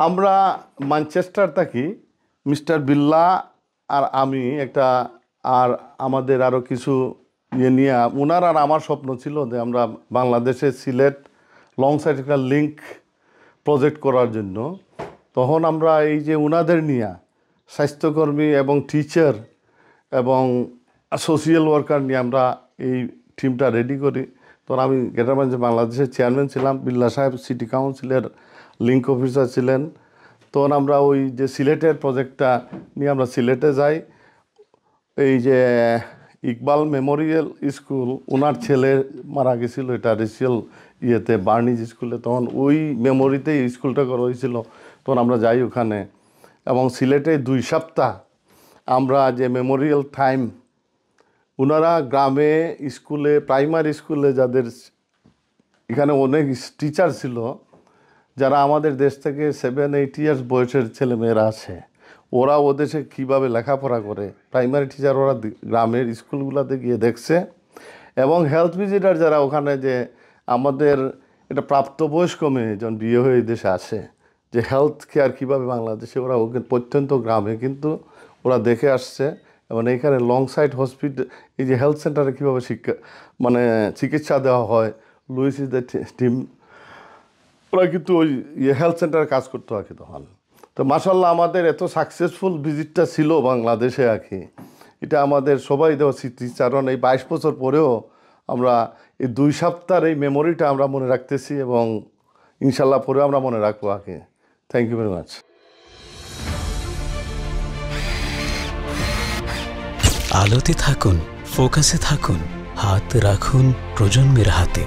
আমরা ম্যানচেস্টার থাকি, মিস্টার বিল্লা আর আমি একটা, আর আমাদের আরও কিছু ইয়ে নিয়ে ওনার আর আমার স্বপ্ন ছিল যে আমরা বাংলাদেশে সিলেট লং সাইড একটা লিঙ্ক প্রজেক্ট করার জন্য। তখন আমরা এই যে ওনাদের নিয়ে স্বাস্থ্যকর্মী এবং টিচার এবং সোশিয়াল ওয়ার্কার নিয়ে আমরা এই টিমটা রেডি করি। তখন আমি গ্রেটার বাংলাদেশের চেয়ারম্যান ছিলাম, বিল্লা সাহেব সিটি কাউন্সিলের লিঙ্ক অফিসার ছিলেন। তখন আমরা ওই যে সিলেটের প্রজেক্টটা নিয়ে আমরা সিলেটে যাই। এই যে ইকবাল মেমোরিয়াল স্কুল, ওনার ছেলে মারা গেছিল এটা রেশিয়াল ইয়েতে বার্নিজ স্কুলে, তখন ওই মেমোরিতে স্কুলটা করা হয়েছিল। তখন আমরা যাই ওখানে, এবং সিলেটে 2 সপ্তাহ আমরা যে মেমোরিয়াল টাইম, ওনারা গ্রামে স্কুলে প্রাইমারি স্কুলে যাদের এখানে অনেক টিচার ছিল যারা আমাদের দেশ থেকে 7-8 ইয়ার্স বয়সের ছেলেমেয়েরা আছে, ওরা ও দেশে কীভাবে লেখাপড়া করে প্রাইমারি টিচার ওরা গ্রামের স্কুলগুলোতে গিয়ে দেখছে। এবং হেলথ ভিজিটার যারা ওখানে, যে আমাদের এটা প্রাপ্তবয়স্ক মেয়ে যখন বিয়ে হয়ে দেশে আসে, যে হেলথ কেয়ার কীভাবে বাংলাদেশে ওরা প্রত্যন্ত গ্রামে কিন্তু ওরা দেখে আসছে। এবং এইখানে লং সাইড হসপিটাল, এই যে হেলথ সেন্টারে কীভাবে চিকিৎসা দেওয়া হয়, লুইস ইজ দ্য টিম, ওরা কিন্তু ওই হেলথ সেন্টারে কাজ করতে হয় তখন। তো মাশাআল্লাহ আমাদের এত সাকসেসফুল ভিজিটটা ছিল বাংলাদেশে আর কি, এটা আমাদের সবাই দেওয়া স্মৃতি। কারণ এই 22 বছর পরেও আমরা এই 2 সপ্তাহের এই মেমোরিটা আমরা মনে রাখতেছি, এবং ইনশাল্লাহ পরেও আমরা মনে রাখবো আগে। Thank you very much. আলোতে থাকুন, ফোকাসে থাকুন, হাত রাখুন প্রজন্মের হাতে।